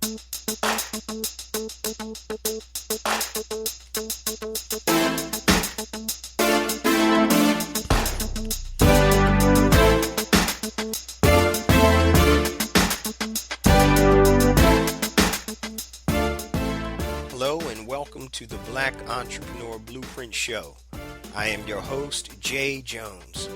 Hello and welcome to the Black Entrepreneur Blueprint Show. I am your host, Jay Jones.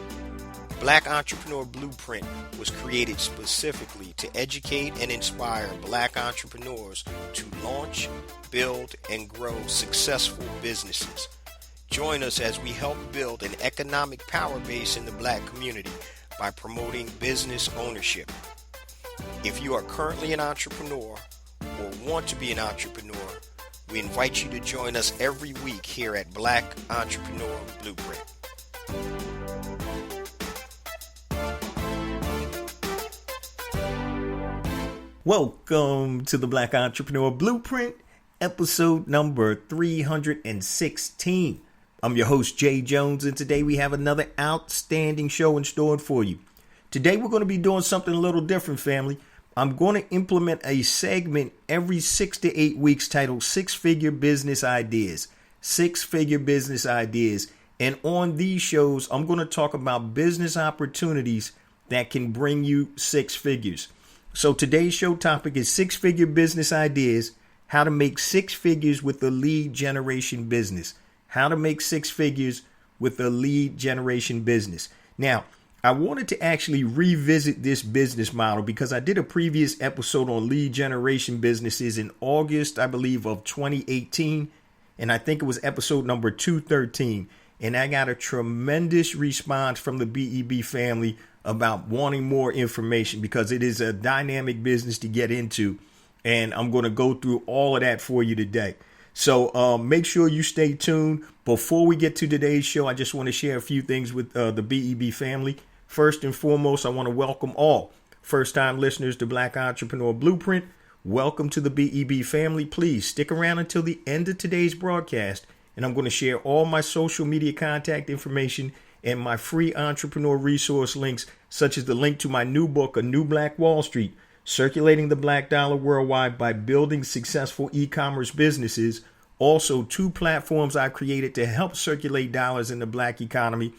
Black Entrepreneur Blueprint was created specifically to educate and inspire Black entrepreneurs to launch, build, and grow successful businesses. Join us as we help build an economic power base in the Black community by promoting business ownership. If you are currently an entrepreneur or want to be an entrepreneur, we invite you to join us every week here at Black Entrepreneur Blueprint. Welcome to the Black Entrepreneur Blueprint, episode number 316. I'm your host, Jay Jones, and today we have another outstanding show in store for you. Today we're going to be doing something a little different, family. I'm going to implement a segment every 6 to 8 weeks titled Six-Figure Business Ideas. Six-Figure Business Ideas. And on these shows, I'm going to talk about business opportunities that can bring you six figures. So today's show topic is six-figure business ideas, how to make six figures with a lead generation business. How to make six figures with a lead generation business. Now, I wanted to actually revisit this business model because I did a previous episode on lead generation businesses in August, I believe, of 2018. And I think it was episode number 213. And I got a tremendous response from the BEB family about wanting more information because it is a dynamic business to get into. And I'm going to go through all of that for you today. So make sure you stay tuned. Before we get to today's show, I just want to share a few things with the BEB family. First and foremost, I want to welcome all first-time listeners to Black Entrepreneur Blueprint. Welcome to the BEB family. Please stick around until the end of today's broadcast, and I'm going to share all my social media contact information and my free entrepreneur resource links, such as the link to my new book, A New Black Wall Street, Circulating the Black Dollar Worldwide by Building Successful E-Commerce Businesses. Also, 2 platforms I've created to help circulate dollars in the Black economy,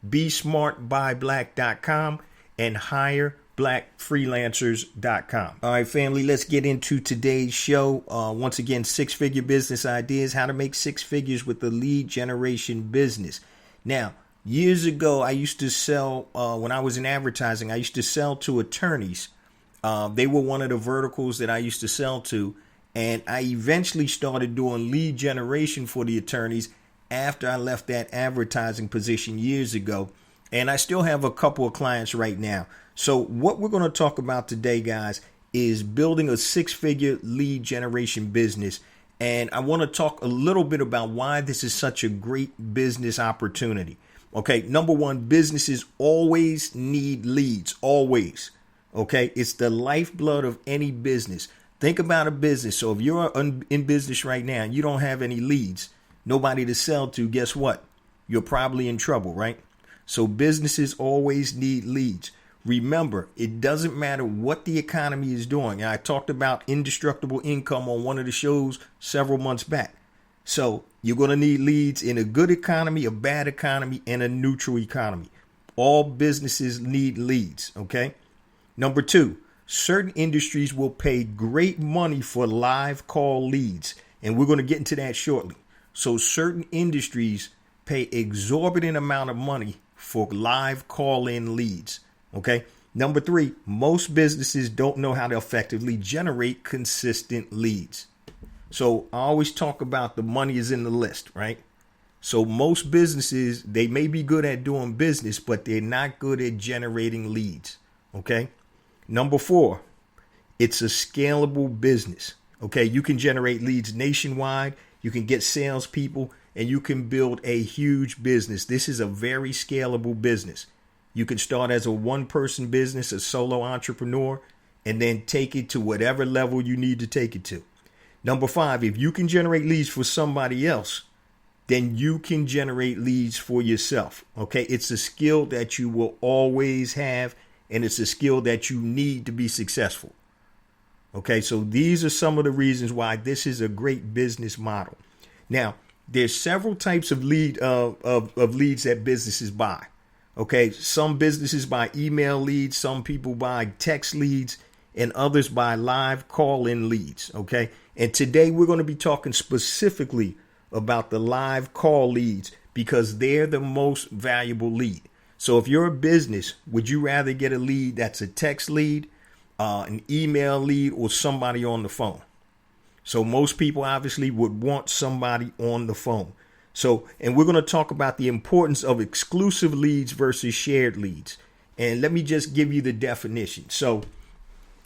BeSmartByBlack.com and HireBlackFreelancers.com. All right, family, let's get into today's show. Once again, six-figure business ideas, how to make six figures with the lead generation business. Now, years ago, I used to sell, when I was in advertising, I used to sell to attorneys. They were one of the verticals that I used to sell to. And I eventually started doing lead generation for the attorneys after I left that advertising position years ago. And I still have a couple of clients right now. So what we're going to talk about today, guys, is building a six-figure lead generation business. And I want to talk a little bit about why this is such a great business opportunity. Okay, number one, businesses always need leads, always. Okay, it's the lifeblood of any business. Think about a business. So if you're in business right now and you don't have any leads, nobody to sell to, guess what? You're probably in trouble, right? So businesses always need leads. Remember, it doesn't matter what the economy is doing. And I talked about indestructible income on one of the shows several months back. So you're going to need leads in a good economy, a bad economy, and a neutral economy. All businesses need leads, okay? Number 2, certain industries will pay great money for live call leads. And we're going to get into that shortly. So certain industries pay exorbitant amount of money for live call-in leads. Okay. Number 3, most businesses don't know how to effectively generate consistent leads. So I always talk about the money is in the list, right? So most businesses, they may be good at doing business, but they're not good at generating leads. Okay. Number 4, it's a scalable business. Okay. You can generate leads nationwide. You can get salespeople and you can build a huge business. This is a very scalable business. You can start as a one-person business, a solo entrepreneur, and then take it to whatever level you need to take it to. Number 5, if you can generate leads for somebody else, then you can generate leads for yourself. Okay, it's a skill that you will always have, and it's a skill that you need to be successful. Okay, so these are some of the reasons why this is a great business model. Now, there's several types of leads that businesses buy. Okay, some businesses buy email leads, some people buy text leads, and others buy live call-in leads. Okay, and today we're going to be talking specifically about the live call leads because they're the most valuable lead. So if you're a business, would you rather get a lead that's a text lead, an email lead, or somebody on the phone? So most people obviously would want somebody on the phone. So, and we're going to talk about the importance of exclusive leads versus shared leads. And let me just give you the definition. So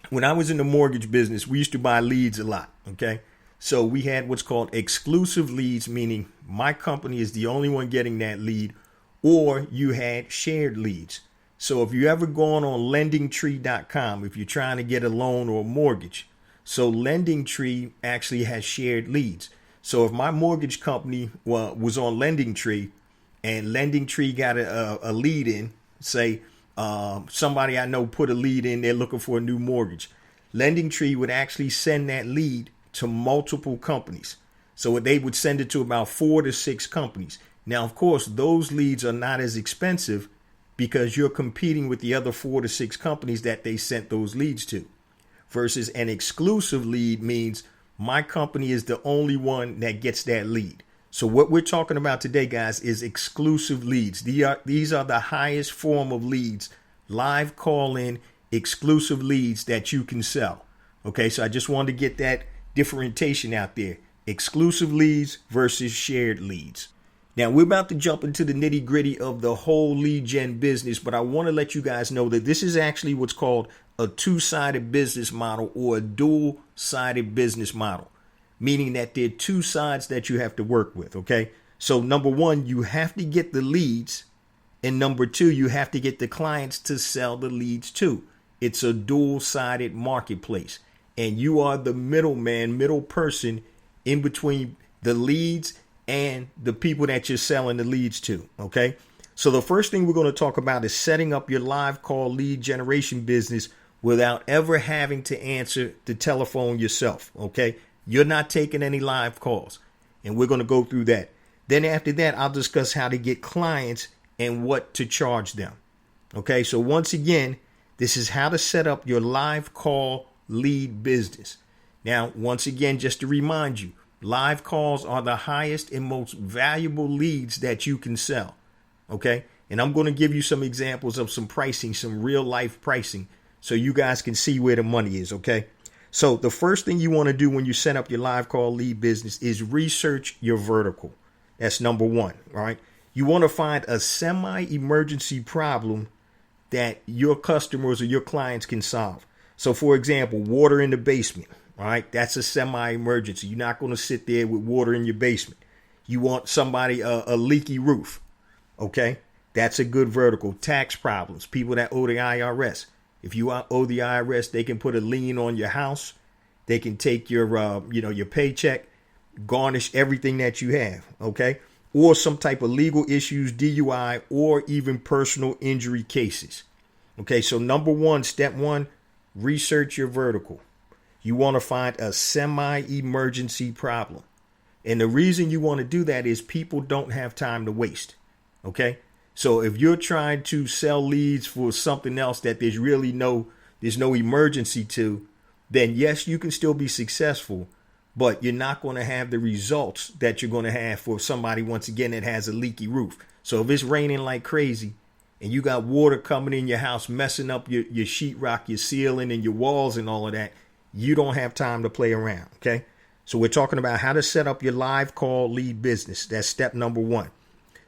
when I was in the mortgage business, we used to buy leads a lot. Okay. So we had what's called exclusive leads, meaning my company is the only one getting that lead, or you had shared leads. So if you ever gone on lendingtree.com, if you're trying to get a loan or a mortgage, so LendingTree actually has shared leads. So if my mortgage company was on LendingTree and LendingTree got a lead in, say somebody I know put a lead in, they're looking for a new mortgage. LendingTree would actually send that lead to multiple companies. So they would send it to about 4 to 6 companies. Now, of course, those leads are not as expensive because you're competing with the other 4 to 6 companies that they sent those leads to. Versus an exclusive lead means my company is the only one that gets that lead. So what we're talking about today, guys, is exclusive leads. These are the highest form of leads, live call-in, exclusive leads that you can sell. Okay, so I just wanted to get that differentiation out there. Exclusive leads versus shared leads. Now, we're about to jump into the nitty gritty of the whole lead gen business, but I want to let you guys know that this is actually what's called a two-sided business model or a dual-sided business model, meaning that there are two sides that you have to work with. Okay. So number one, you have to get the leads. And number two, you have to get the clients to sell the leads to. It's a dual-sided marketplace. And you are the middleman, middle person in between the leads and the people that you're selling the leads to. Okay. So the first thing we're going to talk about is setting up your live call lead generation business without ever having to answer the telephone yourself. Okay. You're not taking any live calls, and we're going to go through that. Then after that, I'll discuss how to get clients and what to charge them. Okay. So once again, this is how to set up your live call lead business. Now, once again, just to remind you, live calls are the highest and most valuable leads that you can sell. Okay. And I'm going to give you some examples of some pricing, some real life pricing, so you guys can see where the money is. Okay. So the first thing you want to do when you set up your live call lead business is research your vertical. That's number one. All right. You want to find a semi-emergency problem that your customers or your clients can solve. So, for example, water in the basement. All right. That's a semi-emergency. You're not going to sit there with water in your basement. You want somebody, a leaky roof. OK, that's a good vertical. Tax problems, people that owe the IRS. If you owe the IRS, they can put a lien on your house. They can take your, your paycheck, garnish everything that you have. OK, or some type of legal issues, DUI, or even personal injury cases. OK, so number one, step one, research your vertical. You want to find a semi-emergency problem. And the reason you want to do that is people don't have time to waste. OK, so if you're trying to sell leads for something else that there's no emergency to, then yes, you can still be successful, but you're not going to have the results that you're going to have for somebody, once again, that has a leaky roof. So if it's raining like crazy and you got water coming in your house, messing up your sheetrock, your ceiling and your walls and all of that, you don't have time to play around. OK, so we're talking about how to set up your live call lead business. That's step number one.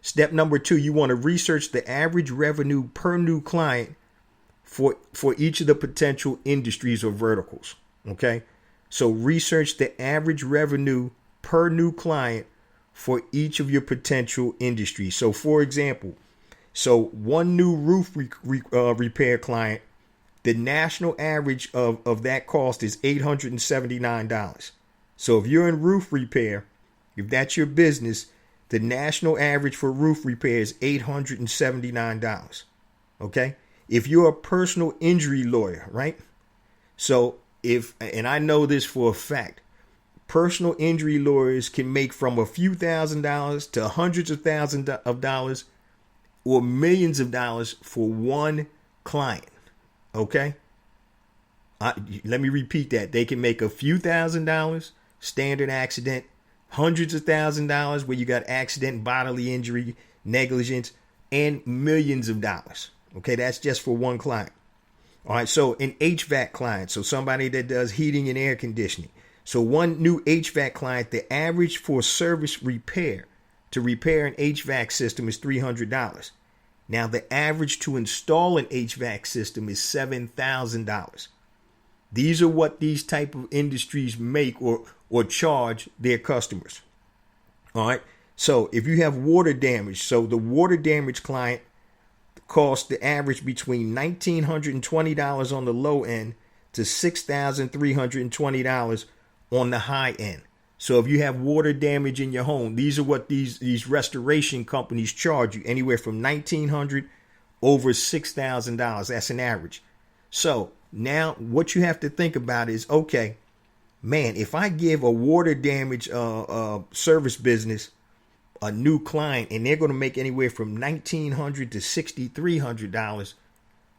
Step number two, you want to research the average revenue per new client for each of the potential industries or verticals. Okay, so research the average revenue per new client for each of your potential industries. So, for example, one new roof repair client, the national average of that cost is $879. So if you're in roof repair, if that's your business, the national average for roof repair is $879. Okay. If you're a personal injury lawyer, right? So and I know this for a fact, personal injury lawyers can make from a few $1,000s to hundreds of thousands of dollars or millions of dollars for one client. Okay? Let me repeat that. They can make a few $1,000s, standard accident, hundreds of $1,000s where you got accident, bodily injury, negligence, and millions of dollars. Okay, that's just for one client. All right, so an HVAC client, so somebody that does heating and air conditioning. So one new HVAC client, the average for service repair to repair an HVAC system is $300. Now the average to install an HVAC system is $7,000. These are what these type of industries make or charge their customers. All right. So if you have water damage, so the water damage client costs the average between $1,920 on the low end to $6,320 on the high end. So if you have water damage in your home, these are what these restoration companies charge you, anywhere from $1,900 over $6,000. That's an average. So now what you have to think about is, okay, man, if I give a water damage service business a new client and they're going to make anywhere from $1,900 to $6,300,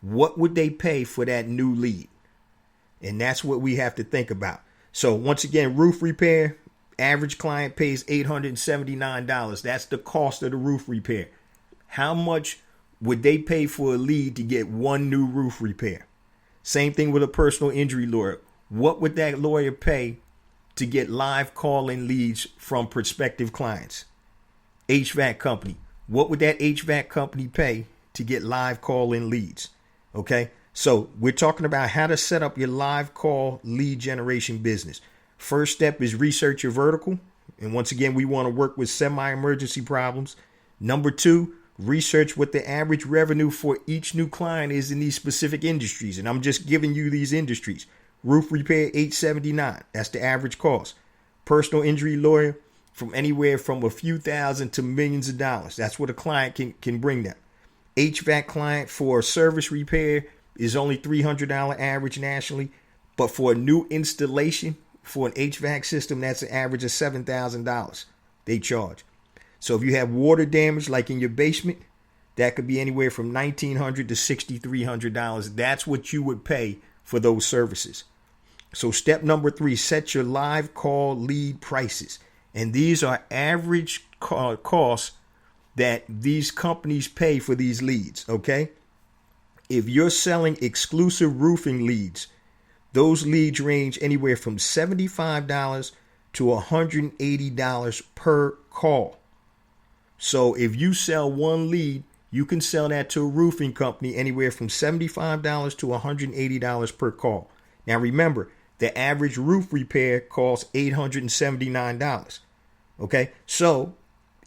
what would they pay for that new lead? And that's what we have to think about. So once again, roof repair, average client pays $879. That's the cost of the roof repair. How much would they pay for a lead to get one new roof repair? Same thing with a personal injury lawyer. What would that lawyer pay to get live call-in leads from prospective clients? HVAC company. What would that HVAC company pay to get live call-in leads? Okay, so we're talking about how to set up your live call lead generation business. First step is research your vertical. And once again, we want to work with semi-emergency problems. Number 2, research what the average revenue for each new client is in these specific industries. And I'm just giving you these industries. Roof repair, $879. That's the average cost. Personal injury lawyer, from anywhere from a few thousand to millions of dollars. That's what a client can bring them. HVAC client for service repair is only $300 average nationally. But for a new installation for an HVAC system, that's an average of $7,000 they charge. So if you have water damage like in your basement, that could be anywhere from $1,900 to $6,300. That's what you would pay for those services. So step number 3, set your live call lead prices. And these are average costs that these companies pay for these leads, okay? If you're selling exclusive roofing leads, those leads range anywhere from $75 to $180 per call. So if you sell one lead, you can sell that to a roofing company anywhere from $75 to $180 per call. Now remember, the average roof repair costs $879. Okay, so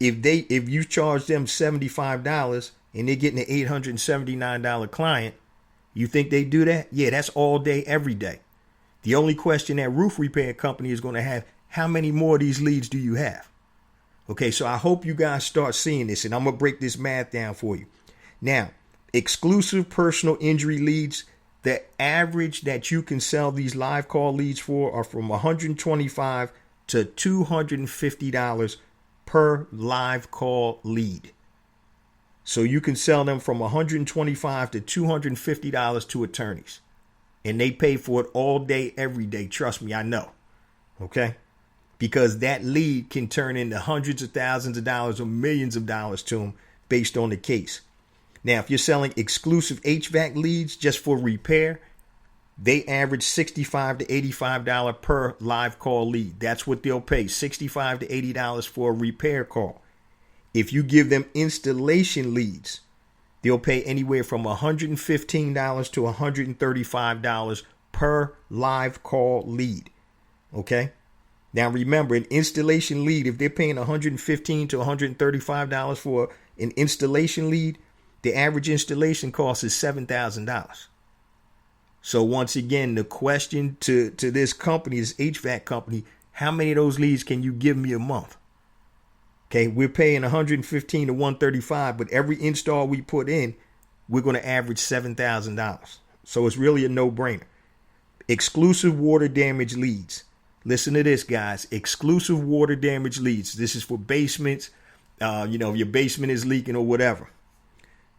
if you charge them $75 and they're getting an $879 client, you think they do that? Yeah, that's all day, every day. The only question that roof repair company is going to have, how many more of these leads do you have? Okay, so I hope you guys start seeing this, and I'm going to break this math down for you. Now, exclusive personal injury leads, the average that you can sell these live call leads for are from $125 to $250 per live call lead. So you can sell them from $125 to $250 to attorneys. And they pay for it all day, every day. Trust me, I know. Okay? Because that lead can turn into hundreds of thousands of dollars or millions of dollars to them based on the case. Now, if you're selling exclusive HVAC leads just for repair, they average $65 to $85 per live call lead. That's what they'll pay, $65 to $80 for a repair call. If you give them installation leads, they'll pay anywhere from $115 to $135 per live call lead. Okay? Now remember, an installation lead, if they're paying $115 to $135 for an installation lead, the average installation cost is $7,000. So once again, the question to this company, this HVAC company, how many of those leads can you give me a month? Okay, we're paying $115 to $135, but every install we put in, we're going to average $7,000. So it's really a no-brainer. Exclusive water damage leads. Listen to this, guys. Exclusive water damage leads. This is for basements. If your basement is leaking or whatever.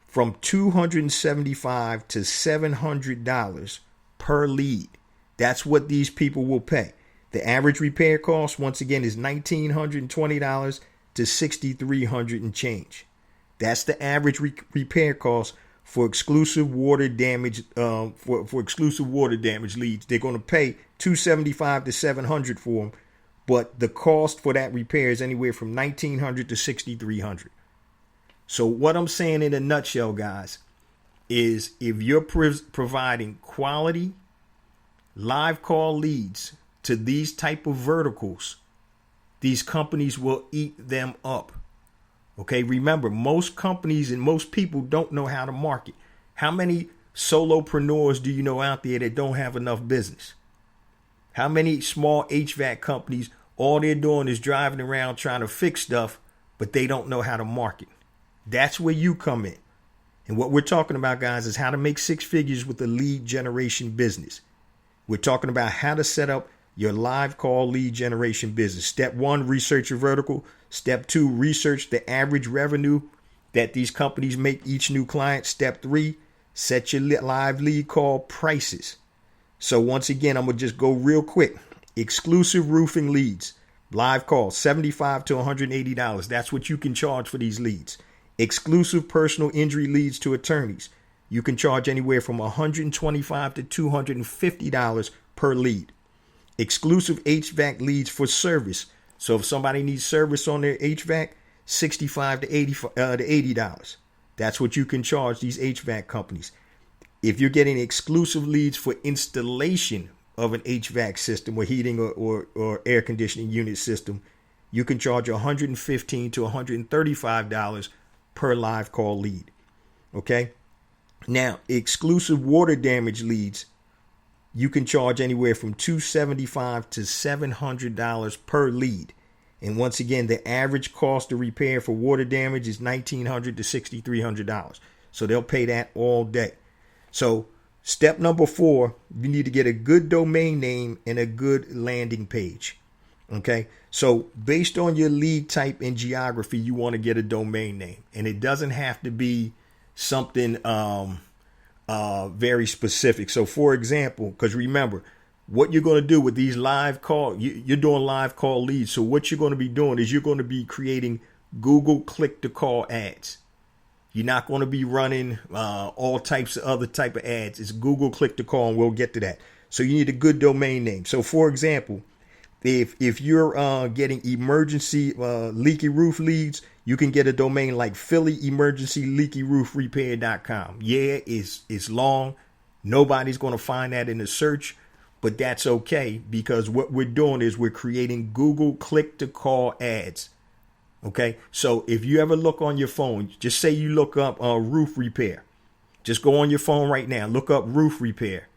From $275 to $700 per lead. That's what these people will pay. The average repair cost, once again, is $1,920 to $6,300 and change. That's the average repair cost for exclusive water damage. For exclusive water damage leads, they're going to pay $275 to $700 for them, but the cost for that repair is anywhere from $1,900 to $6,300. So what I'm saying in a nutshell, guys, is if you're providing quality live call leads to these type of verticals, these companies will eat them up. Okay, remember, most companies and most people don't know how to market. How many solopreneurs do you know out there that don't have enough business? How many small HVAC companies, all they're doing is driving around trying to fix stuff, but they don't know how to market? That's where you come in. And what we're talking about, guys, is how to make six figures with a lead generation business. We're talking about how to set up your live call lead generation business. Step 1, research your vertical. Step 2, research the average revenue that these companies make each new client. Step 3, set your live lead call prices. So once again, I'm going to just go real quick. Exclusive roofing leads, live call, $75 to $180. That's what you can charge for these leads. Exclusive personal injury leads to attorneys. You can charge anywhere from $125 to $250 per lead. Exclusive HVAC leads for service. So if somebody needs service on their HVAC, $65 to $80. That's what you can charge these HVAC companies. If you're getting exclusive leads for installation of an HVAC system or heating or air conditioning unit system, you can charge $115 to $135 per live call lead. Okay. Now, exclusive water damage leads, you can charge anywhere from $275 to $700 per lead. And once again, the average cost to repair for water damage is $1,900 to $6,300. So they'll pay that all day. So step number 4, you need to get a good domain name and a good landing page. Okay. So based on your lead type and geography, you want to get a domain name, and it doesn't have to be something very specific. So for example, because remember, what you're going to do with these live call, you're doing live call leads. So what you're going to be doing is you're going to be creating Google click to call ads. You're not going to be running all types of other type of ads. It's Google click to call, and we'll get to that. So you need a good domain name. So for example, if you're getting emergency leaky roof leads, you can get a domain like PhillyEmergencyLeakyRoofRepair.com. Yeah, it's long. Nobody's going to find that in the search, but that's okay, because what we're doing is we're creating Google click to call ads. Okay, so if you ever look on your phone, just say you look up roof repair. Just go on your phone right now, look up roof repair.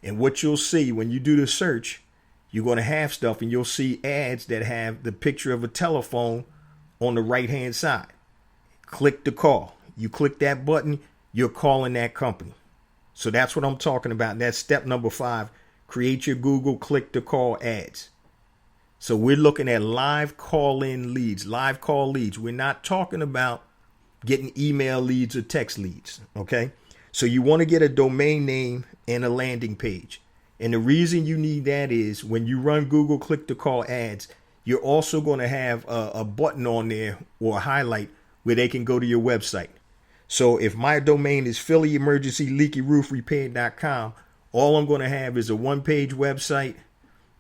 And what you'll see when you do the search, you're going to have stuff, and you'll see ads that have the picture of a telephone on the right hand side. Click to call. You click that button, you're calling that company. So that's what I'm talking about. And that's step number 5. Create your Google click to call ads. So we're looking at live call-in leads, live call leads. We're not talking about getting email leads or text leads. Okay. So you want to get a domain name and a landing page. And the reason you need that is when you run Google click to call ads, you're also going to have a button on there or a highlight where they can go to your website. So if my domain is PhillyEmergencyLeakyRoofRepair.com, all I'm going to have is a one-page website.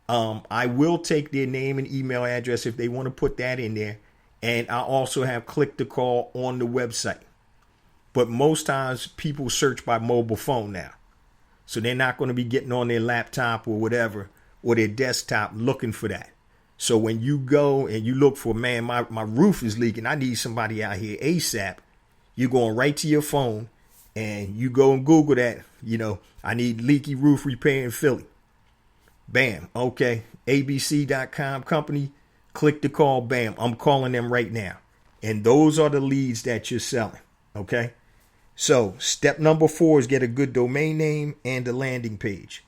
I will take their name and email address if they want to put that in there. And I also have click to call on the website. But most times people search by mobile phone now. So they're not going to be getting on their laptop or whatever, or their desktop looking for that. So when you go and you look for, man, my roof is leaking, I need somebody out here ASAP, you're going right to your phone and you go and Google that, I need leaky roof repair in Philly. Bam. Okay. ABC.com company, click to call. Bam. I'm calling them right now. And those are the leads that you're selling. Okay. So step number 4 is get a good domain name and a landing page.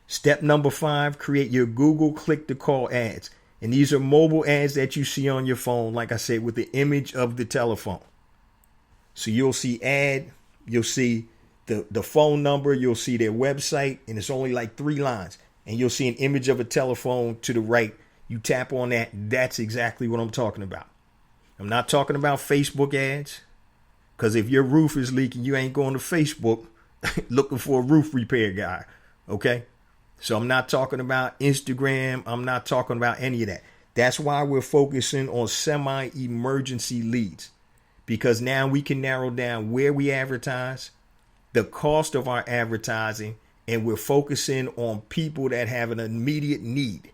Step number 5, create your Google click to call ads. And these are mobile ads that you see on your phone, like I said, with the image of the telephone. So you'll see ad, you'll see the phone number, you'll see their website, and it's only like 3 lines. And you'll see an image of a telephone to the right. You tap on that. That's exactly what I'm talking about. I'm not talking about Facebook ads, because if your roof is leaking, you ain't going to Facebook looking for a roof repair guy. Okay? So I'm not talking about Instagram. I'm not talking about any of that. That's why we're focusing on semi-emergency leads, because now we can narrow down where we advertise, the cost of our advertising, and we're focusing on people that have an immediate need.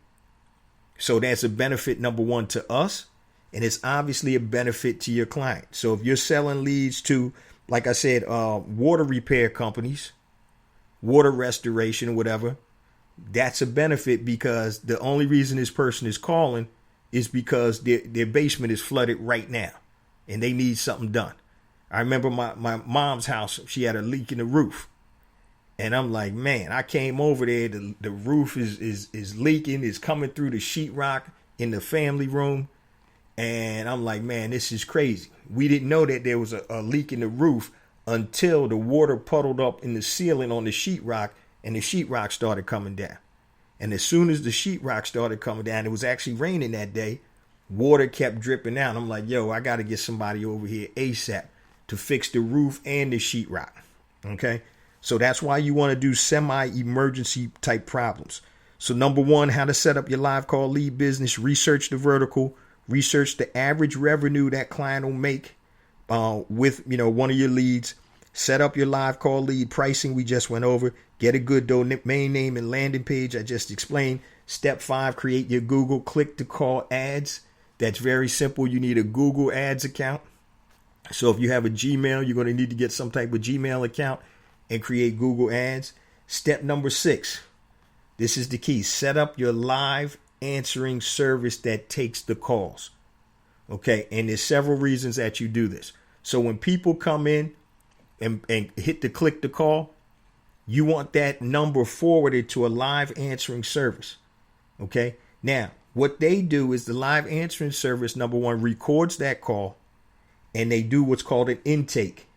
So that's a benefit, number 1, to us, and it's obviously a benefit to your client. So if you're selling leads to, like I said, water repair companies, water restoration or whatever, that's a benefit, because the only reason this person is calling is because their basement is flooded right now and they need something done. I remember my mom's house, she had a leak in the roof. And I'm like, man, I came over there. The roof is leaking. It's coming through the sheetrock in the family room. And I'm like, man, this is crazy. We didn't know that there was a leak in the roof until the water puddled up in the ceiling on the sheetrock, and the sheetrock started coming down. And as soon as the sheetrock started coming down, it was actually raining that day. Water kept dripping out. I'm like, yo, I got to get somebody over here ASAP to fix the roof and the sheetrock. Okay. So that's why you want to do semi-emergency type problems. So number 1, how to set up your live call lead business. Research the vertical. Research the average revenue that client will make with one of your leads. Set up your live call lead pricing. We just went over. Get a good domain name and landing page. I just explained. Step 5, create your Google click to call ads. That's very simple. You need a Google Ads account. So if you have a Gmail, you're going to need to get some type of Gmail account and create Google Ads. Step number 6. This is the key. Set up your live answering service that takes the calls. Okay. And there's several reasons that you do this. So when people come in and hit the click to call, you want that number forwarded to a live answering service. Okay. Now, what they do is the live answering service, number 1, records that call, and they do what's called an intake.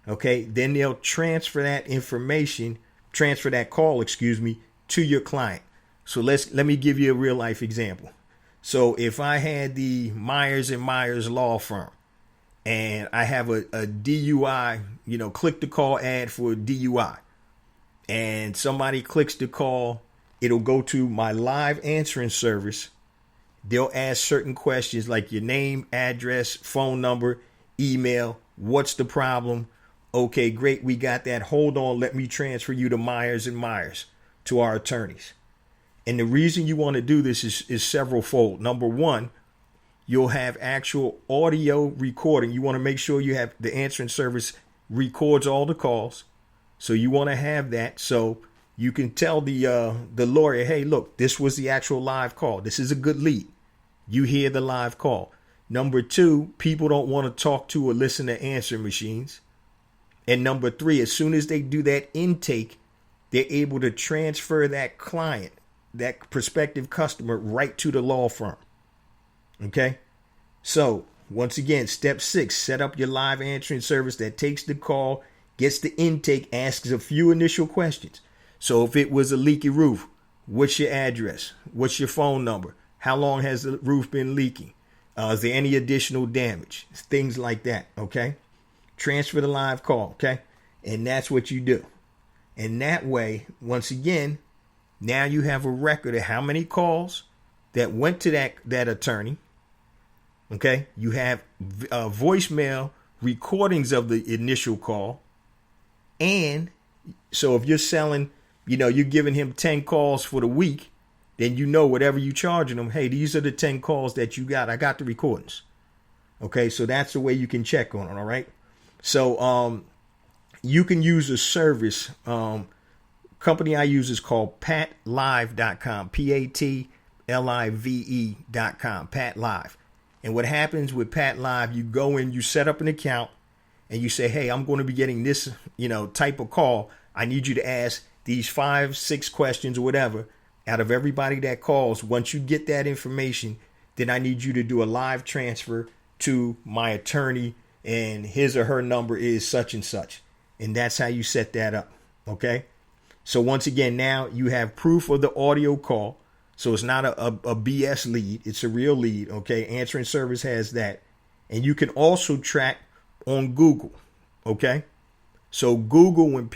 Okay. Then they'll transfer that call, to your client. So let me give you a real life example. So if I had the Myers and Myers law firm, and I have a DUI, click to call ad for a DUI, and somebody clicks the call, it'll go to my live answering service. They'll ask certain questions like your name, address, phone number, email. What's the problem? Okay, great. We got that. Hold on. Let me transfer you to Myers and Myers, to our attorneys. And the reason you want to do this is several fold. Number 1, you'll have actual audio recording. You want to make sure you have the answering service records all the calls. So you want to have that so you can tell the lawyer, hey, look, this was the actual live call. This is a good lead. You hear the live call. Number 2, people don't want to talk to or listen to answer machines. And number 3, as soon as they do that intake, they're able to transfer that client, that prospective customer, right to the law firm. Okay. So once again, step 6, set up your live answering service that takes the call, gets the intake, asks a few initial questions. So if it was a leaky roof, what's your address? What's your phone number? How long has the roof been leaking? Is there any additional damage? Things like that. Okay. Transfer the live call. Okay. And that's what you do. And that way, once again, now you have a record of how many calls that went to that attorney. Okay. You have voicemail recordings of the initial call. And so if you're selling, you're giving him 10 calls for the week, then whatever you're charging them, hey, these are the 10 calls that you got. I got the recordings. Okay. So that's the way you can check on it. All right. So you can use a service. Company I use is called patlive.com, PATLIVE.com, Pat Live. And what happens with Pat Live, you go in, you set up an account, and you say, hey, I'm going to be getting this, type of call. I need you to ask these 5, 6 questions or whatever out of everybody that calls. Once you get that information, then I need you to do a live transfer to my attorney, and his or her number is such and such. And that's how you set that up. Okay. So once again, now you have proof of the audio call. So it's not a BS lead. It's a real lead. Okay. Answering service has that. And you can also track on Google. Okay. So Google, when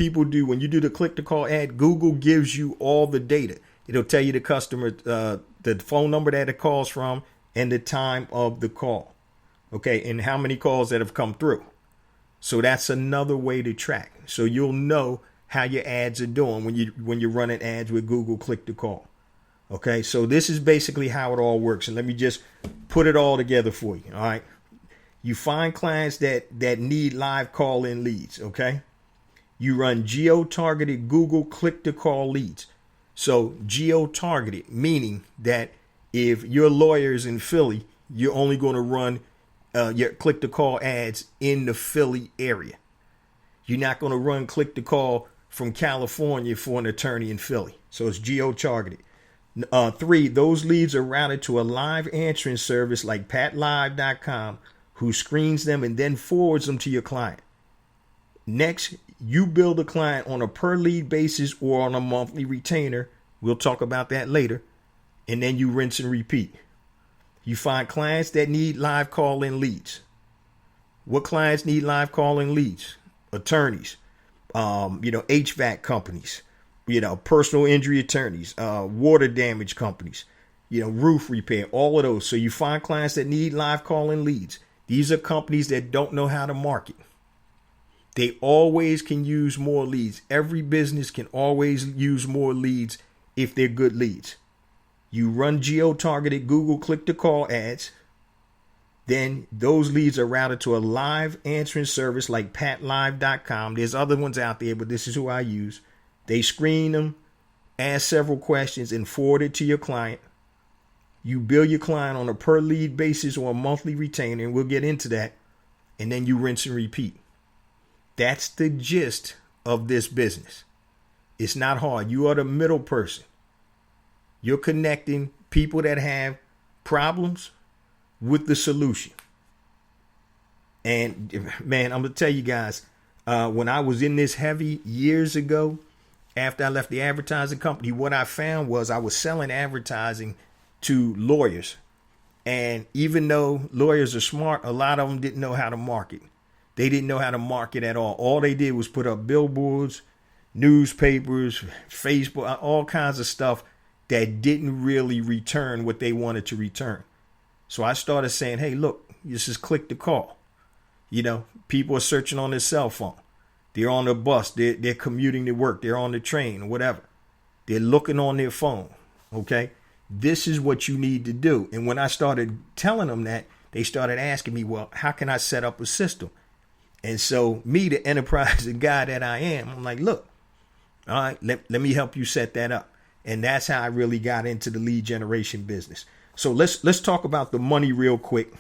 you do the click to call ad, Google gives you all the data. It'll tell you the customer, the phone number that it calls from and the time of the call. Okay. And how many calls that have come through. So that's another way to track. So you'll know how your ads are doing when you're running ads with Google click to call. Okay. So this is basically how it all works. And let me just put it all together for you. All right. You find clients that need live call-in leads, okay? You run geo-targeted Google click-to-call leads. So geo-targeted, meaning that if your lawyer's in Philly, you're only going to run your click-to-call ads in the Philly area. You're not going to run click-to-call from California for an attorney in Philly. So it's geo-targeted. 3, those leads are routed to a live answering service like patlive.com, who screens them and then forwards them to your client. Next, you bill the client on a per lead basis or on a monthly retainer. We'll talk about that later. And then you rinse and repeat. You find clients that need live call-in leads. What clients need live call-in leads? Attorneys, HVAC companies, personal injury attorneys, water damage companies, roof repair, all of those. So you find clients that need live call-in leads. These are companies that don't know how to market. They always can use more leads. Every business can always use more leads if they're good leads. You run geo-targeted Google click-to-call ads. Then those leads are routed to a live answering service like patlive.com. There's other ones out there, but this is who I use. They screen them, ask several questions, and forward it to your client. You bill your client on a per lead basis or a monthly retainer, and we'll get into that. And then you rinse and repeat. That's the gist of this business. It's not hard. You are the middle person. You're connecting people that have problems with the solution. And man, I'm going to tell you guys, when I was in this heavy years ago, after I left the advertising company, what I found was I was selling advertising to lawyers. And even though lawyers are smart, a lot of them didn't know how to market. They didn't know how to market at all. All they did was put up billboards, newspapers, Facebook, all kinds of stuff that didn't really return what they wanted to return. So I started saying, hey, look, this is click to call. People are searching on their cell phone. They're on the bus. They're commuting to work. They're on the train or whatever. They're looking on their phone. Okay. This is what you need to do. And when I started telling them that, they started asking me, well, how can I set up a system? And so me, the enterprising guy that I am, I'm like, look, all right, let me help you set that up. And that's how I really got into the lead generation business. So let's talk about the money real quick.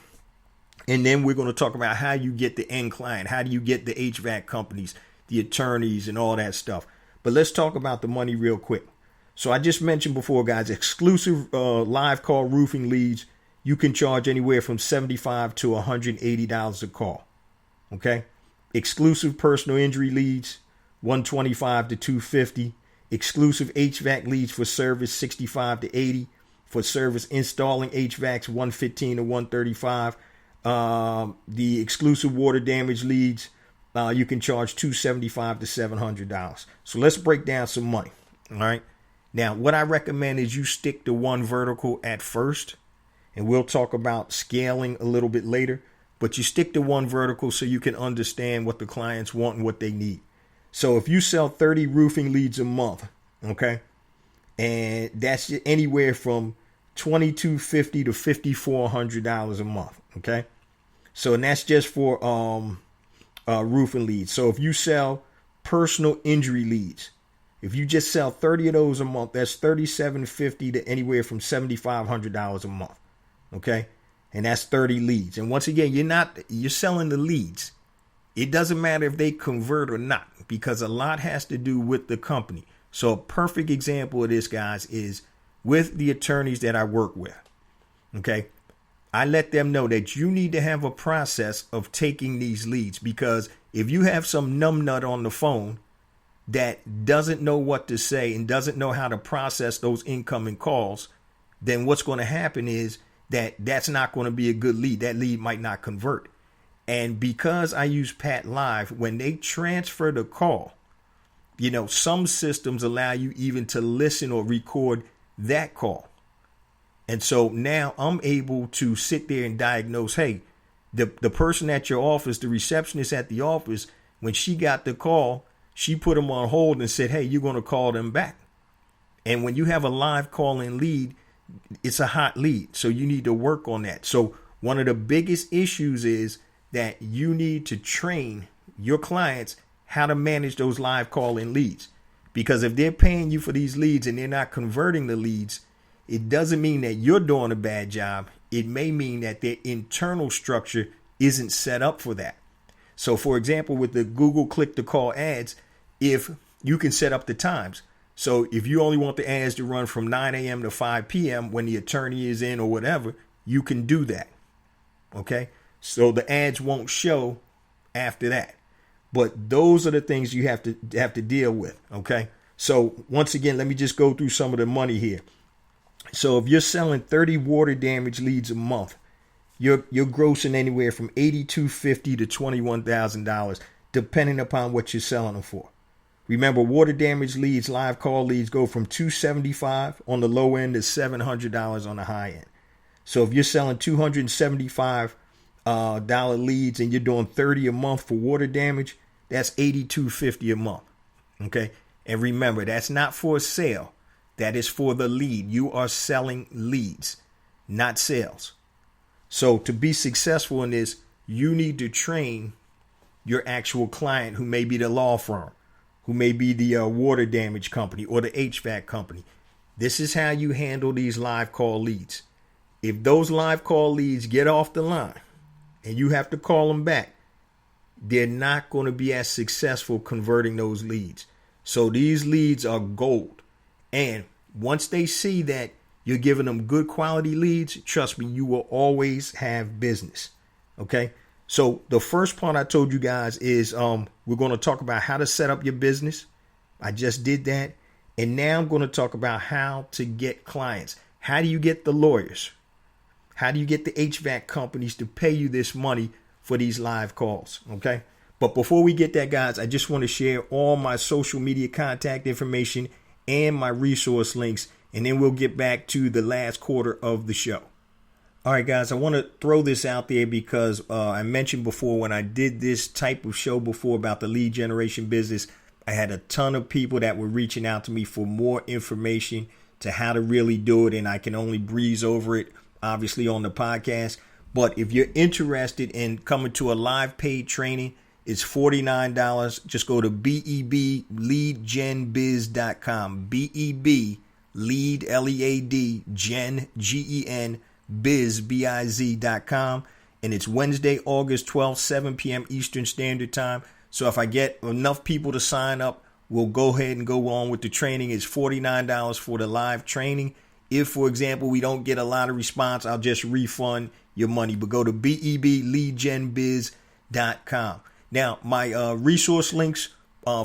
And then we're going to talk about how you get the end client. How do you get the HVAC companies, the attorneys, and all that stuff. But let's talk about the money real quick. So I just mentioned before, guys, exclusive live call roofing leads, you can charge anywhere from $75 to $180 a call. Okay. Exclusive personal injury leads, $125 to $250. Exclusive HVAC leads for service, $65 to $80. For service installing HVACs, $115 to $135. The exclusive water damage leads, you can charge $275 to $700. So let's break down some money. All right. Now, what I recommend is you stick to one vertical at first, and we'll talk about scaling a little bit later. But you stick to one vertical so you can understand what the clients want and what they need. So if you sell 30 roofing leads a month, okay, and that's anywhere from $2,250 to $5,400 a month, okay. So and that's just for roofing leads. So if you sell personal injury leads, if you just sell 30 of those a month, that's $3,750 to anywhere from $7,500 a month, okay. And that's 30 leads. And once again, you're selling the leads. It doesn't matter if they convert or not, because a lot has to do with the company. So a perfect example of this, guys, is with the attorneys that I work with. Okay. I let them know that you need to have a process of taking these leads, because if you have some numbnut on the phone that doesn't know what to say and doesn't know how to process those incoming calls, then what's going to happen is that's not going to be a good lead. That lead might not convert. And because I use Pat Live, when they transfer the call, some systems allow you even to listen or record that call. And so now I'm able to sit there and diagnose, hey, the person at your office, the receptionist at the office, when she got the call, she put them on hold and said, hey, you're going to call them back. And when you have a live call-in lead, it's a hot lead. So you need to work on that. So one of the biggest issues is that you need to train your clients how to manage those live call-in leads. Because if they're paying you for these leads and they're not converting the leads, it doesn't mean that you're doing a bad job. It may mean that their internal structure isn't set up for that. So for example, with the Google click to call ads, if you can set up the times. So if you only want the ads to run from 9 a.m. to 5 p.m. when the attorney is in or whatever, you can do that. Okay. So the ads won't show after that. But those are the things you have to deal with. Okay. So once again, let me just go through some of the money here. So if you're selling 30 water damage leads a month, you're grossing anywhere from $8,250 to $21,000, depending upon what you're selling them for. Remember, water damage leads, live call leads go from $275 on the low end to $700 on the high end. So if you're selling $275 leads and you're doing 30 a month for water damage, that's $8,250 a month. Okay. And remember, that's not for a sale. That is for the lead. You are selling leads, not sales. So to be successful in this, you need to train your actual client, who may be the law firm, who may be the water damage company or the HVAC company. This is how you handle these live call leads. If those live call leads get off the line and you have to call them back, they're not going to be as successful converting those leads. So these leads are gold. And once they see that you're giving them good quality leads, trust me, you will always have business. Okay. So the first part I told you guys is we're going to talk about how to set up your business. I just did that. And now I'm going to talk about how to get clients. How do you get the lawyers? How do you get the HVAC companies to pay you this money for these live calls? Okay. But before we get that, guys, I just want to share all my social media contact information and my resource links, and then we'll get back to the last quarter of the show. All right, guys, I want to throw this out there because I mentioned before, when I did this type of show before about the lead generation business, I had a ton of people that were reaching out to me for more information to how to really do it, and I can only breeze over it, obviously, on the podcast. But if you're interested in coming to a live paid training, it's $49. Just go to bebleadgenbiz.com. BEB lead LEAD gen GEN biz biz.com, and it's Wednesday, August 12th, 7 p.m. Eastern Standard Time. So if I get enough people to sign up, we'll go ahead and go on with the training. It's $49 for the live training. If, for example, we don't get a lot of response, I'll just refund your money. But go to bebleadgenbiz.com. Now, my resource links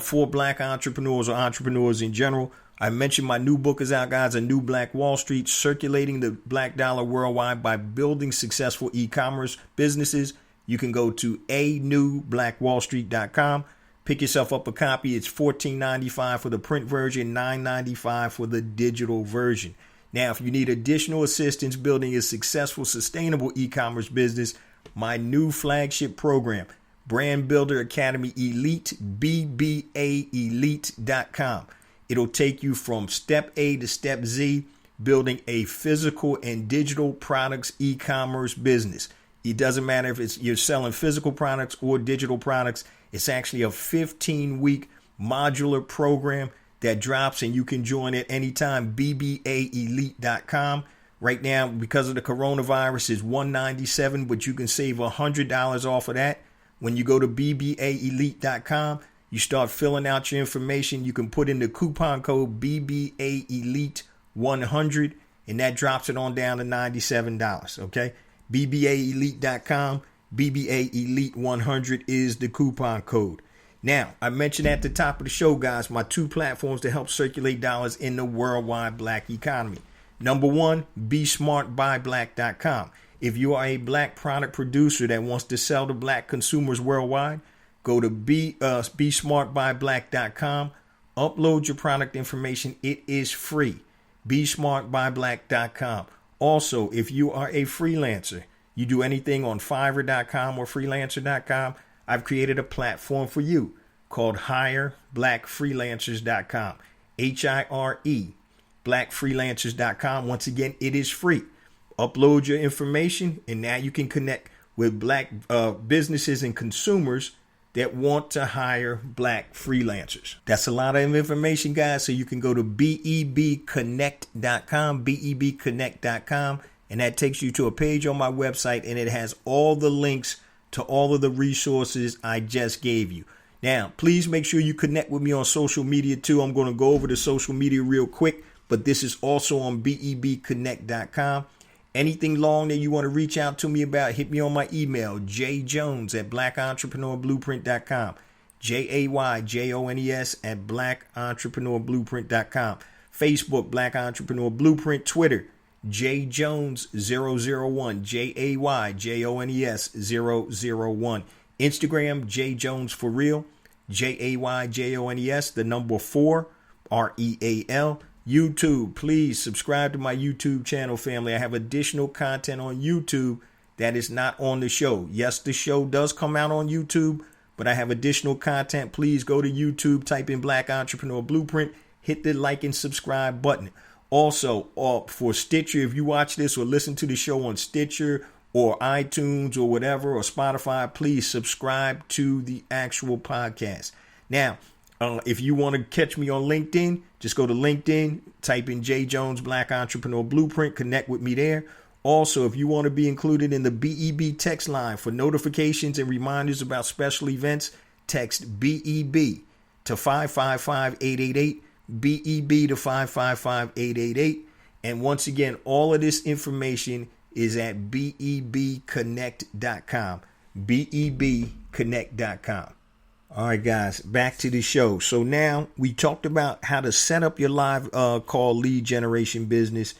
for Black entrepreneurs or entrepreneurs in general. I mentioned my new book is out, guys, A New Black Wall Street, Circulating the Black Dollar Worldwide by Building Successful E-Commerce Businesses. You can go to anewblackwallstreet.com. Pick yourself up a copy. It's $14.95 for the print version, $9.95 for the digital version. Now, if you need additional assistance building a successful, sustainable e-commerce business, my new flagship program, Brand Builder Academy Elite, BBAelite.com. It'll take you from step A to step Z, building a physical and digital products e-commerce business. It doesn't matter if you're selling physical products or digital products. It's actually a 15-week modular program that drops, and you can join at any time. BBAelite.com. Right now, because of the coronavirus, is $197, but you can save $100 off of that when you go to BBAelite.com. You start filling out your information. You can put in the coupon code BBA Elite 100, and that drops it on down to $97. Okay, BBAElite.com. BBA Elite 100 is the coupon code. Now, I mentioned at the top of the show, guys, my 2 platforms to help circulate dollars in the worldwide black economy. Number 1, BeSmartByBlack.com. If you are a black product producer that wants to sell to black consumers worldwide, go to BeSmartByBlack.com. Upload your product information. It is free. BeSmartByBlack.com. Also, if you are a freelancer, you do anything on Fiverr.com or Freelancer.com, I've created a platform for you called HireBlackFreelancers.com. HIRE, BlackFreelancers.com. Once again, it is free. Upload your information, and now you can connect with black businesses and consumers that want to hire black freelancers. That's a lot of information, guys. So you can go to BEBconnect.com, BEBconnect.com, and that takes you to a page on my website, and it has all the links to all of the resources I just gave you. Now, please make sure you connect with me on social media too. I'm going to go over the social media real quick, but this is also on BEBconnect.com. Anything long that you want to reach out to me about, hit me on my email, jjones@blackentrepreneurblueprint.com, JAYJONES@blackentrepreneurblueprint.com, Facebook, Black Entrepreneur Blueprint, Twitter, JJones001, JAYJONES001, Instagram, JJones4Real, JAYJONES, the number 4, REAL. YouTube, please subscribe to my YouTube channel, family. I have additional content on YouTube that is not on the show. Yes, the show does come out on YouTube, but I have additional content. Please go to YouTube, type in Black Entrepreneur Blueprint, hit the like and subscribe button. Also, for Stitcher, if you watch this or listen to the show on Stitcher or iTunes or whatever, or Spotify, please subscribe to the actual podcast. Now, if you want to catch me on LinkedIn, just go to LinkedIn, type in J Jones Black Entrepreneur Blueprint, connect with me there. Also, if you want to be included in the BEB text line for notifications and reminders about special events, text BEB to 555-888, BEB to 555-888. And once again, all of this information is at BEBconnect.com, BEBconnect.com. All right, guys, back to the show. So now we talked about how to set up your live call lead generation business.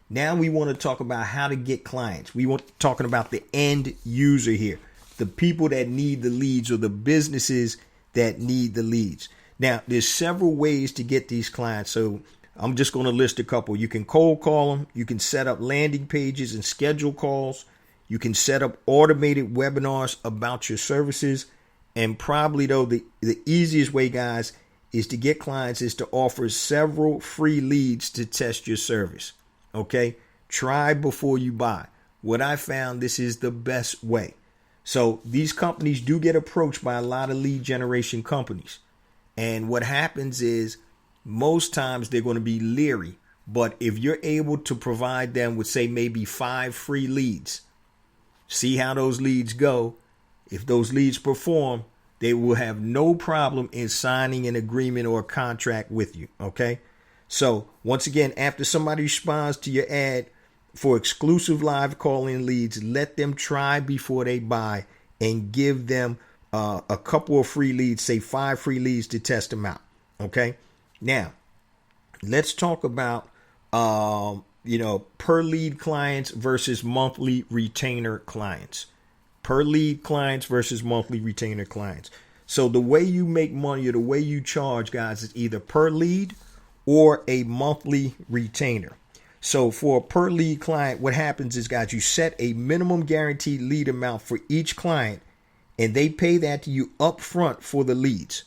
Now we want to talk about how to get clients. We want talking about the end user here, the people that need the leads or the businesses that need the leads. Now, there's several ways to get these clients. So I'm just going to list a couple. You can cold call them. You can set up landing pages and schedule calls. You can set up automated webinars about your services. And probably, though, the easiest way, guys, is to get clients is to offer several free leads to test your service. Okay, try before you buy. What I found, this is the best way. So these companies do get approached by a lot of lead generation companies. And what happens is most times they're going to be leery. But if you're able to provide them with, say, maybe 5 free leads, see how those leads go. If those leads perform, they will have no problem in signing an agreement or a contract with you. Okay. So once again, after somebody responds to your ad for exclusive live call-in leads, let them try before they buy and give them a couple of free leads, say 5 free leads to test them out. Okay. Now let's talk about, per lead clients versus monthly retainer clients. Per lead clients versus monthly retainer clients. So the way you make money or the way you charge, guys, is either per lead or a monthly retainer. So for a per lead client, what happens is, guys, you set a minimum guaranteed lead amount for each client, and they pay that to you up front for the leads.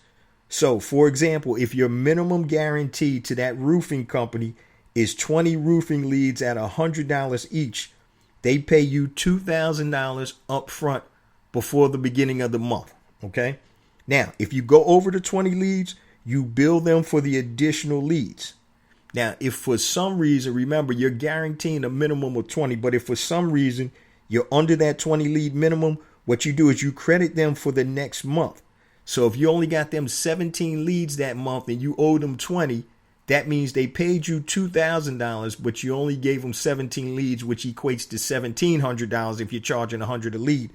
So, for example, if your minimum guarantee to that roofing company is 20 roofing leads at $100 each, they pay you $2,000 up front before the beginning of the month. Okay. Now, if you go over the 20 leads, you bill them for the additional leads. Now, if for some reason, remember, you're guaranteeing a minimum of 20, but if for some reason you're under that 20 lead minimum, what you do is you credit them for the next month. So if you only got them 17 leads that month and you owed them 20, that means they paid you $2,000, but you only gave them 17 leads, which equates to $1,700 if you're charging $100 a lead.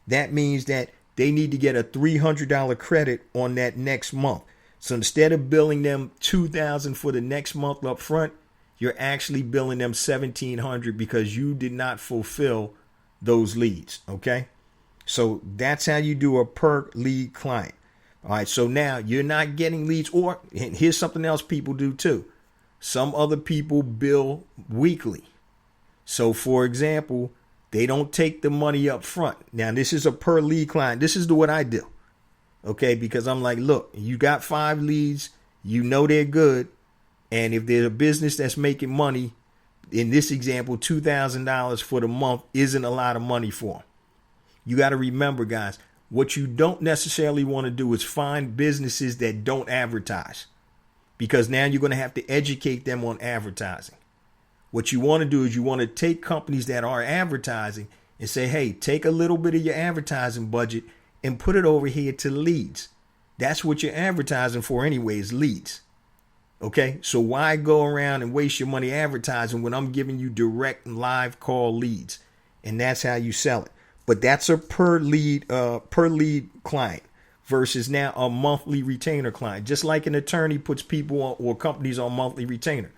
That means that they need to get a $300 credit on that next month. So instead of billing them $2,000 for the next month up front, you're actually billing them $1,700 because you did not fulfill those leads. Okay. So that's how you do a per lead client. All right. So now you're not getting leads, and here's something else people do too. Some other people bill weekly. So for example, they don't take the money up front. Now this is a per lead client. This is what I do. Okay. Because I'm like, look, you got 5 leads, you know, they're good. And if there's a business that's making money, in this example, $2,000 for the month isn't a lot of money for them. You got to remember, guys, what you don't necessarily want to do is find businesses that don't advertise, because now you're going to have to educate them on advertising. What you want to do is you want to take companies that are advertising and say, hey, take a little bit of your advertising budget and put it over here to leads. That's what you're advertising for anyway, is leads. Okay, so why go around and waste your money advertising when I'm giving you direct live call leads? And that's how you sell it. But that's a per lead client versus now a monthly retainer client. Just like an attorney puts people on, or companies on monthly retainer.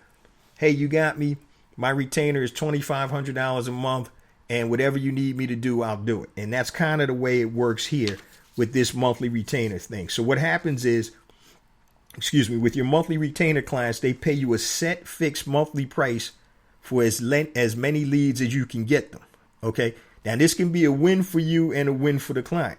Hey, you got me. My retainer is $2,500 a month, and whatever you need me to do, I'll do it. And that's kind of the way it works here with this monthly retainer thing. So what happens is, with your monthly retainer clients, they pay you a set fixed monthly price for as many leads as you can get them. Okay. Now this can be a win for you and a win for the client.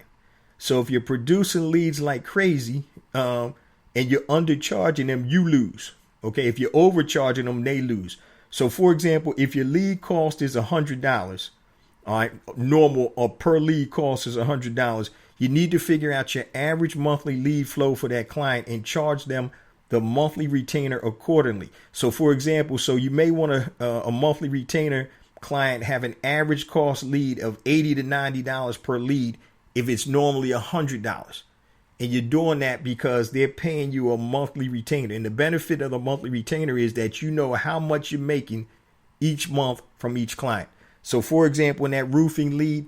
So if you're producing leads like crazy, and you're undercharging them, you lose. Okay. If you're overcharging them, they lose. So for example, if your lead cost is $100, all right, normal or per lead cost is $100. You need to figure out your average monthly lead flow for that client and charge them the monthly retainer accordingly. So for example, so you may want a monthly retainer client have an average cost lead of $80 to $90 per lead if it's normally $100. And you're doing that because they're paying you a monthly retainer. And the benefit of the monthly retainer is that you know how much you're making each month from each client. So for example, in that roofing lead,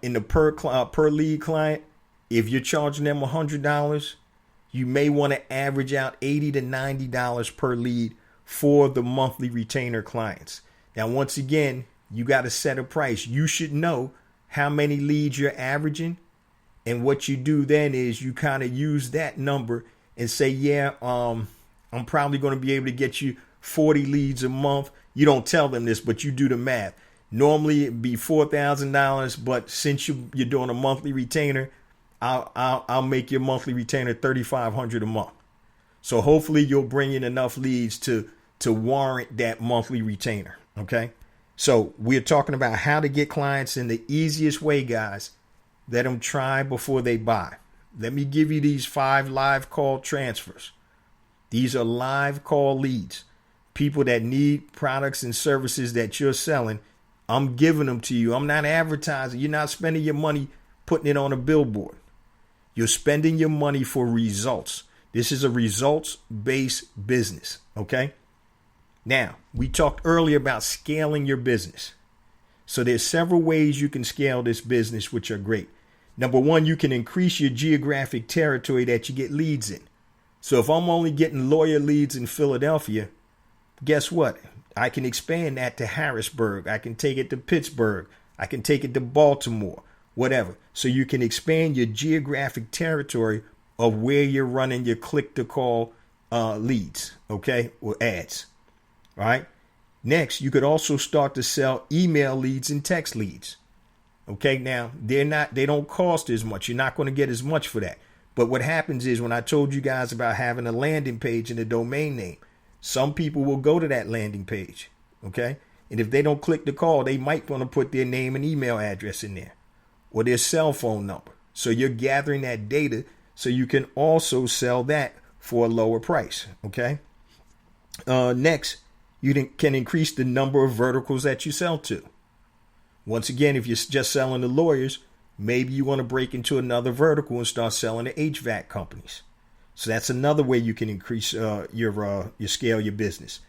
in the per lead client, if you're charging them $100, you may want to average out $80 to $90 per lead for the monthly retainer clients. Now, once again, you got to set a price. You should know how many leads you're averaging. And what you do then is you kind of use that number and say, yeah, I'm probably going to be able to get you 40 leads a month. You don't tell them this, but you do the math. Normally it'd be $4,000, but since you're doing a monthly retainer, I'll make your monthly retainer $3,500 a month. So hopefully you'll bring in enough leads to warrant that monthly retainer. Okay. So we're talking about how to get clients in the easiest way, guys. Let them try before they buy. Let me give you these 5 live call transfers. These are live call leads. People that need products and services that you're selling. I'm giving them to you. I'm not advertising. You're not spending your money putting it on a billboard. You're spending your money for results. This is a results-based business. Okay. Now, we talked earlier about scaling your business. So there's several ways you can scale this business, which are great. Number one, you can increase your geographic territory that you get leads in. So if I'm only getting lawyer leads in Philadelphia, guess what? I can expand that to Harrisburg. I can take it to Pittsburgh. I can take it to Baltimore, whatever. So you can expand your geographic territory of where you're running your click-to-call leads, okay, or ads. All right. Next, you could also start to sell email leads and text leads. Okay. Now they don't cost as much. You're not going to get as much for that. But what happens is when I told you guys about having a landing page and a domain name, some people will go to that landing page. Okay. And if they don't click the call, they might want to put their name and email address in there or their cell phone number. So you're gathering that data so you can also sell that for a lower price. Okay. Next, you can increase the number of verticals that you sell to. Once again, if you're just selling to lawyers, Maybe you want to break into another vertical and start selling to HVAC companies. So that's another way you can increase your scale, your business.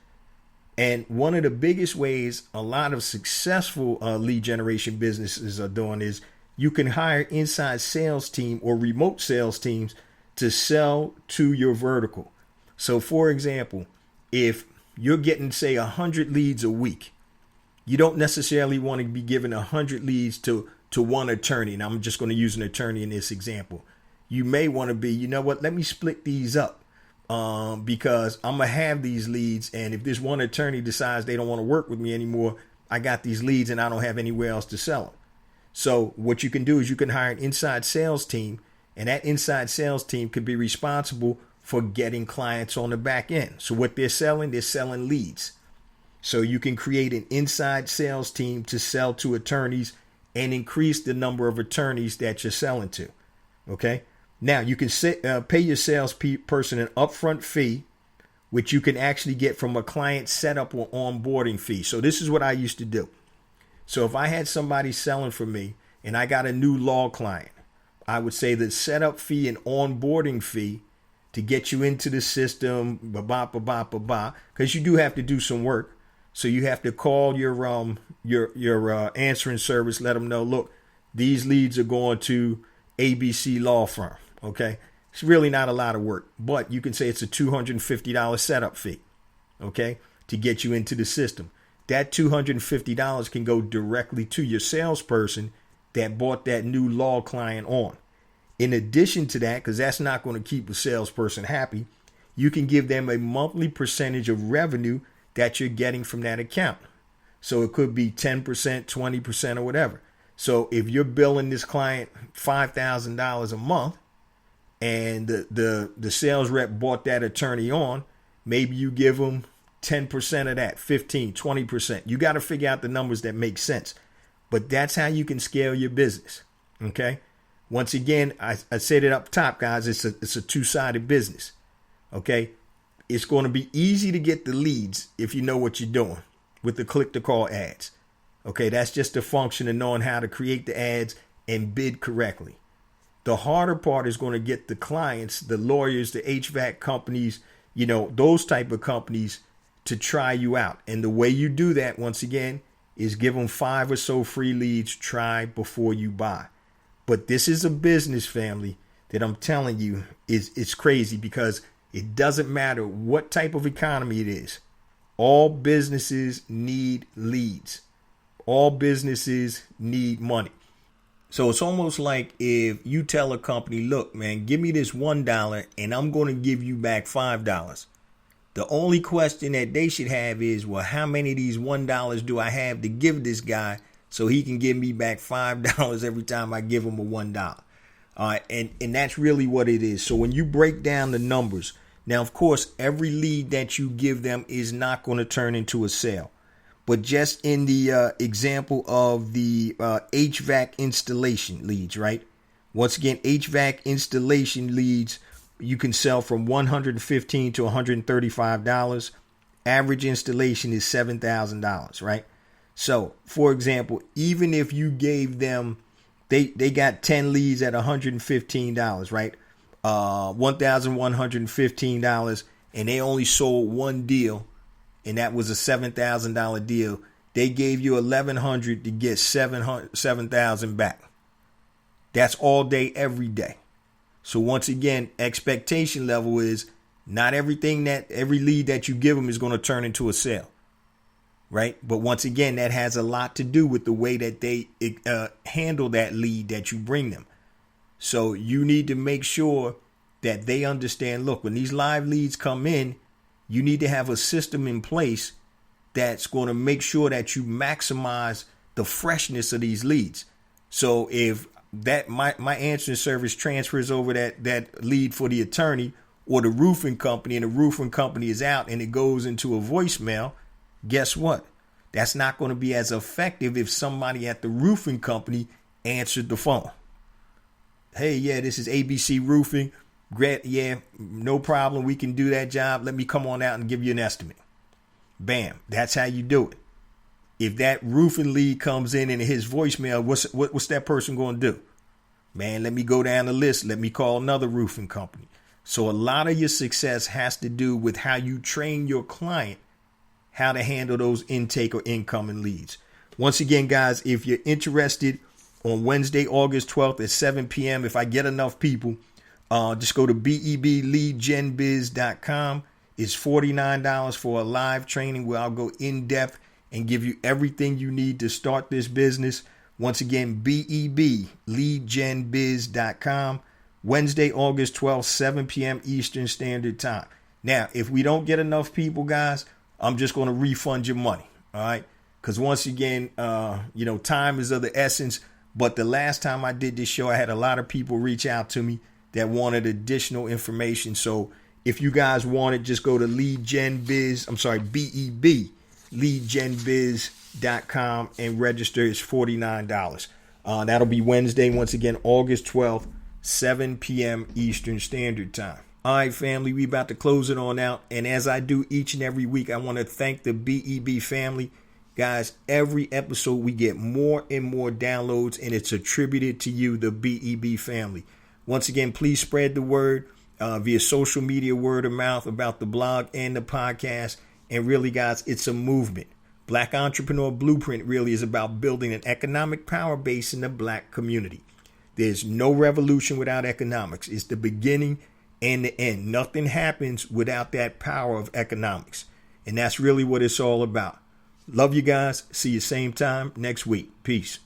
And one of the biggest ways a lot of successful lead generation businesses are doing is you can hire inside sales team or remote sales teams to sell to your vertical. So for example, if you're getting, say, 100 leads a week, you don't necessarily want to be giving 100 leads to one attorney. And I'm just going to use an attorney in this example. You may want to be, you know what, let me split these up. Because I'm going to have these leads. And if this one attorney decides they don't want to work with me anymore, I got these leads and I don't have anywhere else to sell them. So what you can do is you can hire an inside sales team, and that inside sales team could be responsible for getting clients on the back end. So what they're selling leads. So you can create an inside sales team to sell to attorneys and increase the number of attorneys that you're selling to. Okay. Now, you can pay your salesperson an upfront fee, which you can actually get from a client setup or onboarding fee. So this is what I used to do. So if I had somebody selling for me and I got a new law client, I would say the setup fee and onboarding fee to get you into the system, because you do have to do some work. So you have to call your answering service, let them know, look, these leads are going to ABC law firm. Okay, it's really not a lot of work, but you can say it's a $250 setup fee, okay, to get you into the system. That $250 can go directly to your salesperson that bought that new law client on. In addition to that, because that's not going to keep a salesperson happy, you can give them a monthly percentage of revenue that you're getting from that account. So it could be 10%, 20%, or whatever. So if you're billing this client $5,000 a month, and the sales rep bought that attorney on, maybe you give them 10% of that, 15, 20%. You got to figure out the numbers that make sense. But that's how you can scale your business. Okay. Once again, I said it up top, guys, it's a two-sided business. Okay. It's going to be easy to get the leads if you know what you're doing with the click-to-call ads. Okay. That's just a function of knowing how to create the ads and bid correctly. The harder part is going to get the clients, the lawyers, the HVAC companies, those type of companies to try you out. And the way you do that, once again, is give them 5 or so free leads, try before you buy. But this is a business, family, that I'm telling you it's crazy, because it doesn't matter what type of economy it is. All businesses need leads. All businesses need money. So it's almost like if you tell a company, look, man, give me this $1 and I'm going to give you back $5. The only question that they should have is, well, how many of these $1 do I have to give this guy so he can give me back $5 every time I give him a $1? And that's really what it is. So when you break down the numbers, now, of course, every lead that you give them is not going to turn into a sale. But just in the example of the HVAC installation leads, right? Once again, HVAC installation leads, you can sell from $115 to $135. Average installation is $7,000, right? So, for example, even if you gave them, they got 10 leads at $115, right? $1,115, and they only sold one deal. And that was a $7,000 deal. They gave you $1,100 to get $7,000 back. That's all day, every day. So once again, expectation level is not every lead that you give them is going to turn into a sale, right? But once again, that has a lot to do with the way that they handle that lead that you bring them. So you need to make sure that they understand, look, when these live leads come in, you need to have a system in place that's going to make sure that you maximize the freshness of these leads. So if that my answering service transfers over that lead for the attorney or the roofing company, and the roofing company is out and it goes into a voicemail, guess what? That's not going to be as effective if somebody at the roofing company answered the phone. Hey, yeah, this is ABC Roofing. Great, yeah, no problem. We can do that job. Let me come on out and give you an estimate. Bam. That's how you do it. If that roofing lead comes in and his voicemail, what's that person going to do? Man, let me go down the list. Let me call another roofing company. So a lot of your success has to do with how you train your client how to handle those intake or incoming leads. Once again, guys, if you're interested, on Wednesday, August 12th at 7 p.m., if I get enough people, just go to bebleadgenbiz.com. It's $49 for a live training where I'll go in depth and give you everything you need to start this business. Once again, bebleadgenbiz.com. Wednesday, August 12th, 7 p.m. Eastern Standard Time. Now, if we don't get enough people, guys, I'm just going to refund your money. All right. Because once again, time is of the essence. But the last time I did this show, I had a lot of people reach out to me that wanted additional information. So if you guys want it, just go to leadgenbiz.com and register. It's $49. That'll be Wednesday, once again, August 12th, 7 p.m. Eastern Standard Time. All right, family, we about to close it on out. And as I do each and every week, I want to thank the BEB family. Guys, every episode we get more and more downloads, and it's attributed to you, the BEB family. Once again, please spread the word via social media, word of mouth about the blog and the podcast. And really, guys, it's a movement. Black Entrepreneur Blueprint really is about building an economic power base in the Black community. There's no revolution without economics. It's the beginning and the end. Nothing happens without that power of economics. And that's really what it's all about. Love you guys. See you same time next week. Peace.